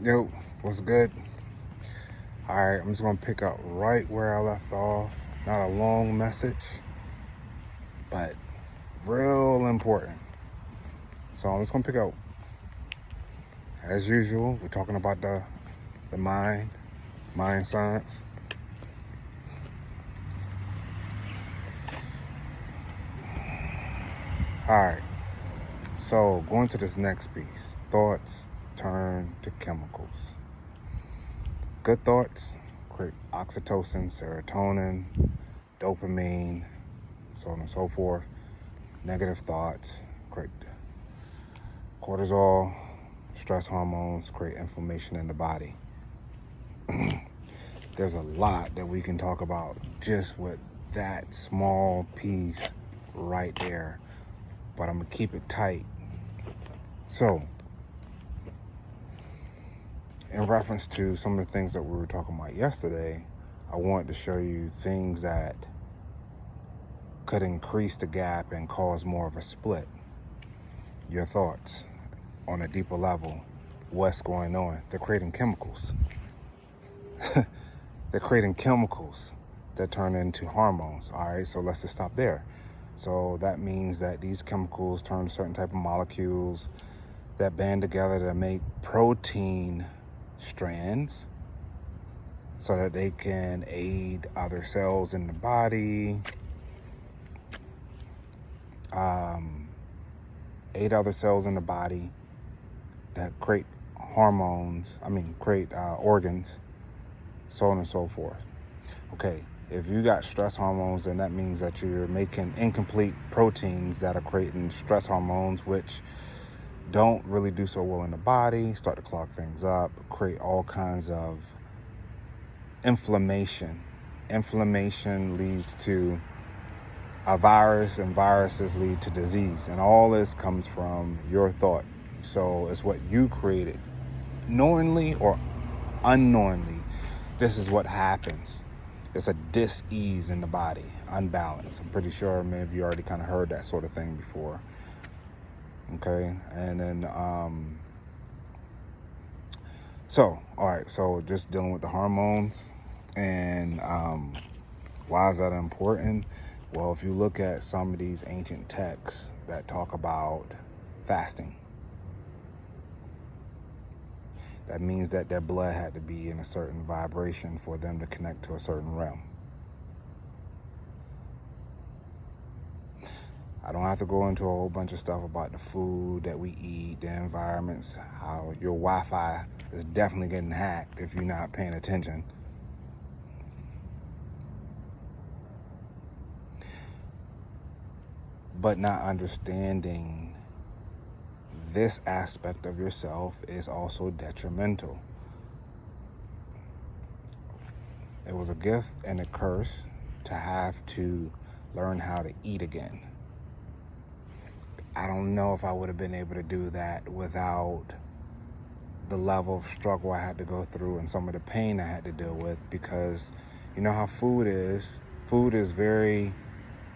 Yo, what's good? Alright, I'm just gonna pick up right where I left off. Not a long message, but real important. So I'm just gonna pick up as usual. We're talking about the mind science. Alright, so going to this next piece. Thoughts turn to chemicals. Good thoughts create oxytocin, serotonin, dopamine, so on and so forth. Negative thoughts create cortisol, stress hormones, create inflammation in the body. There's a lot that we can talk about just with that small piece right there, but I'm gonna keep it tight. So, in reference to some of the things that we were talking about yesterday, I wanted to show you things that could increase the gap and cause more of a split. Your thoughts on a deeper level, what's going on? They're creating chemicals. They're creating chemicals that turn into hormones. All right, so let's just stop there. So that means that these chemicals turn to certain type of molecules that band together to make protein strands so that they can aid other cells in the body, that create create organs, so on and so forth. Okay, if you got stress hormones, then that means that you're making incomplete proteins that are creating stress hormones, which don't really do so well in the body, start to clog things up, create all kinds of inflammation. Inflammation leads to a virus, and viruses lead to disease. And all this comes from your thought. So it's what you created, knowingly or unknowingly. This is what happens. It's a dis-ease in the body, unbalance. I'm pretty sure many of you already kind of heard that sort of thing before. Okay, and then all right, so just dealing with the hormones and why is that important? Well, if you look at some of these ancient texts that talk about fasting, that means that their blood had to be in a certain vibration for them to connect to a certain realm. I don't have to go into a whole bunch of stuff about the food that we eat, the environments, how your Wi-Fi is definitely getting hacked if you're not paying attention. But not understanding this aspect of yourself is also detrimental. It was a gift and a curse to have to learn how to eat again. I don't know if I would have been able to do that without the level of struggle I had to go through and some of the pain I had to deal with, because you know how food is. Food is very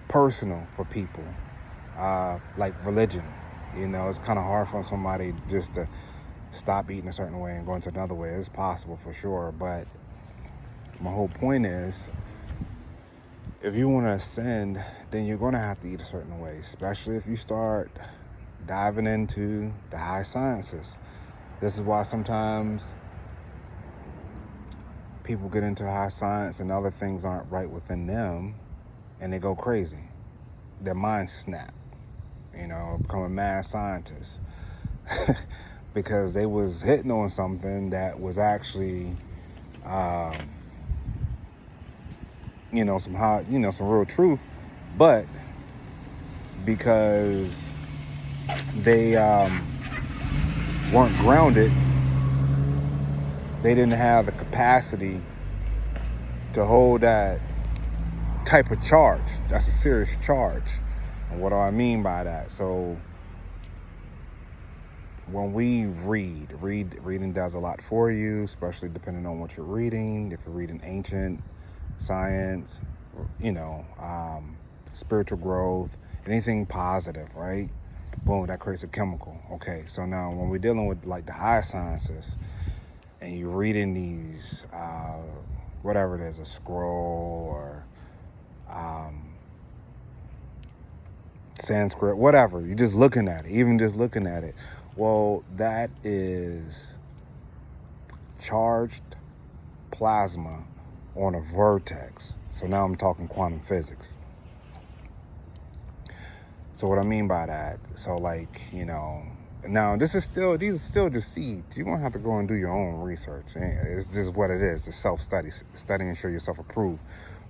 personal for people, like religion. You know, it's kind of hard for somebody just to stop eating a certain way and go into another way. It's possible for sure, but my whole point is, if you want to ascend, then you're going to have to eat a certain way, especially if you start diving into the high sciences. This is why sometimes people get into high science and other things aren't right within them and they go crazy. Their minds snap, become a mad scientist because they was hitting on something that was actually some real truth, but because they weren't grounded, they didn't have the capacity to hold that type of charge. That's a serious charge. And what do I mean by that? So when we reading does a lot for you, especially depending on what you're reading. If you're reading ancient science, spiritual growth, anything positive, right? Boom, that creates a chemical. Okay, so now when we're dealing with like the high sciences, and you're reading these, whatever it is, a scroll or Sanskrit, whatever, you're just looking at it, even just looking at it. Well, that is charged plasma on a vortex. So now I'm talking quantum physics. So what I mean by that, so like, now these are still just seeds. You don't have to go and do your own research. It's just what it is. It's self-study, study and show yourself approved.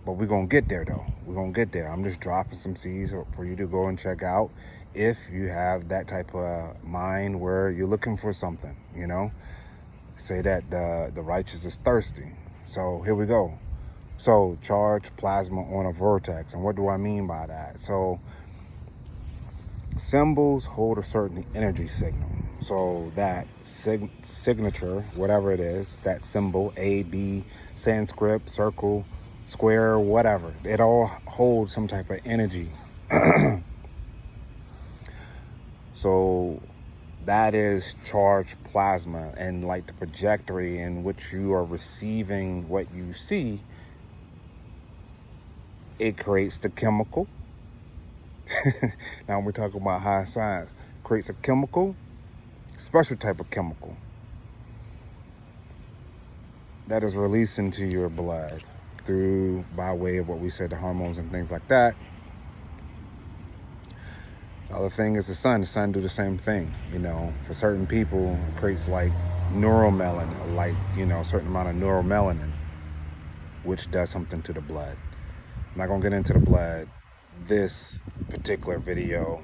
But we're going to get there though. We're going to get there. I'm just dropping some seeds for you to go and check out if you have that type of mind where you're looking for something, Say that the righteous is thirsty. So here we go. So charge plasma on a vortex. And what do I mean by that? So symbols hold a certain energy signal. So that signature, whatever it is, that symbol, A, B, Sanskrit, circle, square, whatever, it all holds some type of energy. So that is charged plasma, and like the trajectory in which you are receiving what you see, it creates the chemical. Now we're talking about high science. Creates a chemical, special type of chemical that is released into your blood by way of what we said, the hormones and things like that. The other thing is the sun. The sun do the same thing. For certain people, it creates like neuromelanin, like, a certain amount of neuromelanin, which does something to the blood. I'm not going to get into the blood this particular video,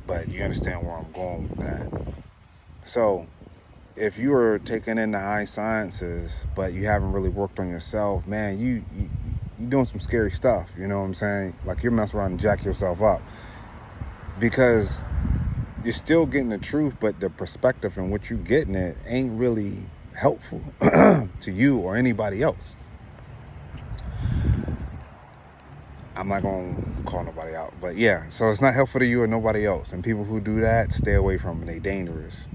but you understand where I'm going with that. So if you are taking in the high sciences, but you haven't really worked on yourself, man, you doing some scary stuff. You know what I'm saying? Like, you're messing around and jack yourself up, because you're still getting the truth, but the perspective in which you're getting it ain't really helpful to you or anybody else. I'm not going to call nobody out, but yeah, so it's not helpful to you or nobody else. And people who do that, stay away from them. They're dangerous.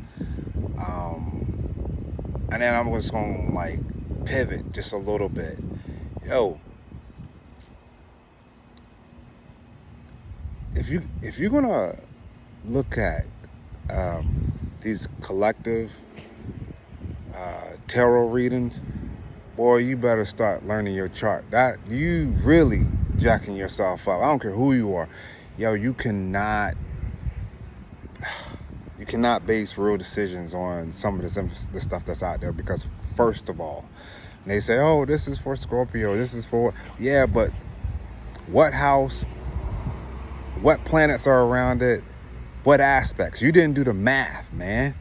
And then I'm just going to pivot just a little bit. If you're going to look at these collective tarot readings, boy, you better start learning your chart. That you really jacking yourself up. I don't care who you are. You cannot base real decisions on some of the stuff that's out there, because first of all, they say, oh, this is for Scorpio, this is for, yeah, but what house, what planets are around it, what aspects? You didn't do the math, man.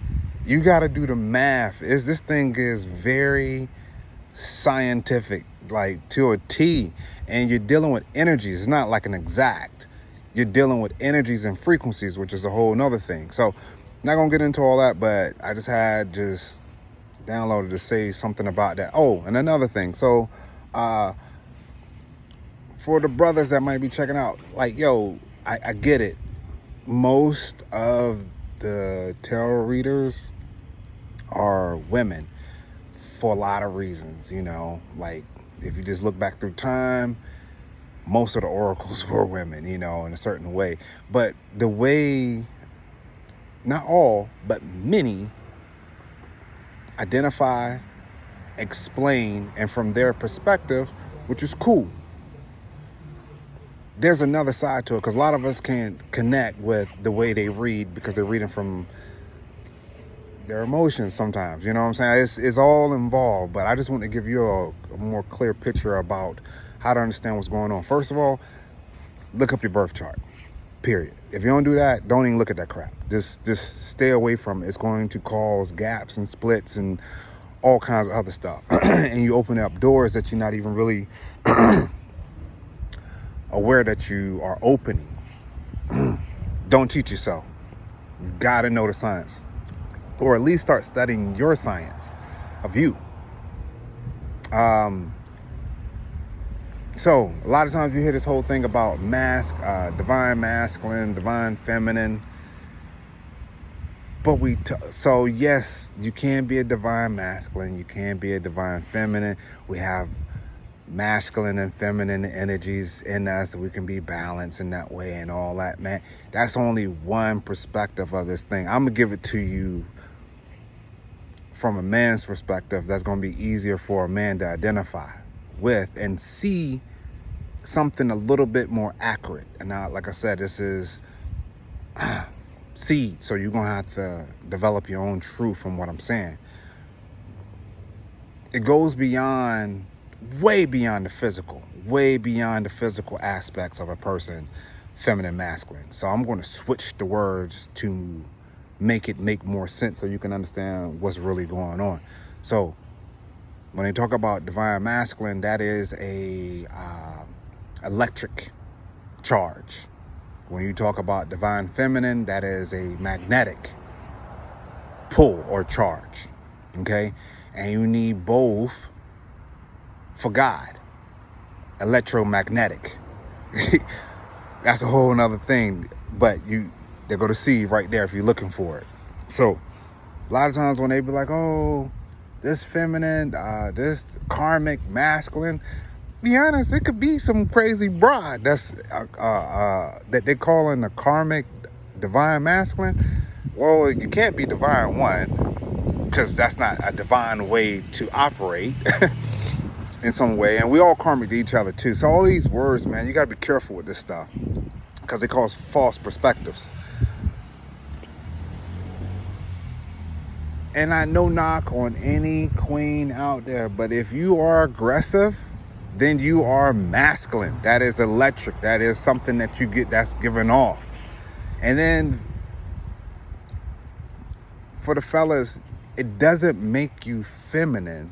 You got to do the math. This thing is very scientific, like to a T, and you're dealing with energies. It's not like an exact. You're dealing with energies and frequencies, which is a whole nother thing. So not gonna get into all that, but I just downloaded to say something about that. Oh, and another thing. So for the brothers that might be checking out, I get it. Most of the tarot readers are women for a lot of reasons, like if you just look back through time, most of the oracles were women, in a certain way. But the way, not all, but many identify, explain, and from their perspective, which is cool. There's another side to it, because a lot of us can't connect with the way they read because they're reading from their emotions sometimes. You know what I'm saying? It's all involved, but I just want to give you a more clear picture about how to understand what's going on. First of all, look up your birth chart, period. If you don't do that, don't even look at that crap. Just stay away from it. It's going to cause gaps and splits and all kinds of other stuff. And you open up doors that you're not even really aware that you are opening. Don't cheat yourself. You gotta know the science, or at least start studying your science of you. So a lot of times you hear this whole thing about divine masculine, divine feminine. But so yes, you can be a divine masculine, you can be a divine feminine. We have masculine and feminine energies in us. We can be balanced in that way and all that, man. That's only one perspective of this thing. I'm gonna give it to you from a man's perspective. That's gonna be easier for a man to identify with and see something a little bit more accurate. And now, like I said, this is seed, so you're gonna have to develop your own truth from what I'm saying. It goes beyond, way beyond the physical aspects of a person, feminine, masculine. So I'm going to switch the words to make it make more sense so you can understand what's really going on. So when they talk about divine masculine, that is a electric charge. When you talk about divine feminine, that is a magnetic pull or charge. Okay? And you need both for God. Electromagnetic. That's a whole nother thing. But they're going to see right there if you're looking for it. So a lot of times when they be like, oh, this feminine, this karmic masculine, be honest, it could be some crazy broad that's that they calling the karmic divine masculine. Well, you can't be divine, one, because that's not a divine way to operate in some way. And we all karmic to each other too. So all these words, man, you got to be careful with this stuff because it causes false perspectives. And I no knock on any queen out there, but if you are aggressive, then you are masculine. That is electric. That is something that you get that's given off. And then for the fellas, it doesn't make you feminine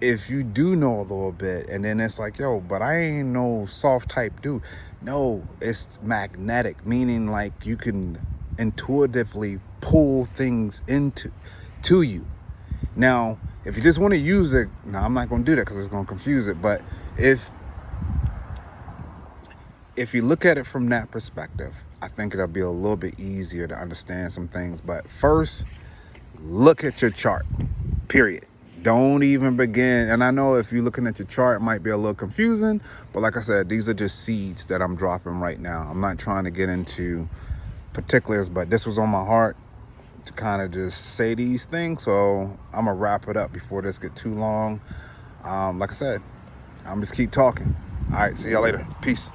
if you do know a little bit. And then it's like, yo, but I ain't no soft type dude. No, it's magnetic, meaning like you can intuitively pull things to you. Now, if you just want to use it, now I'm not going to do that because it's going to confuse it. But if you look at it from that perspective, I think it'll be a little bit easier to understand some things. But first, look at your chart, period. Don't even begin. And I know if you're looking at your chart, it might be a little confusing. But like I said, these are just seeds that I'm dropping right now. I'm not trying to get into particulars, but this was on my heart to kind of just say these things. So I'm gonna wrap it up before this get too long. Like I said, I'm just keep talking. All right, see y'all later. Peace.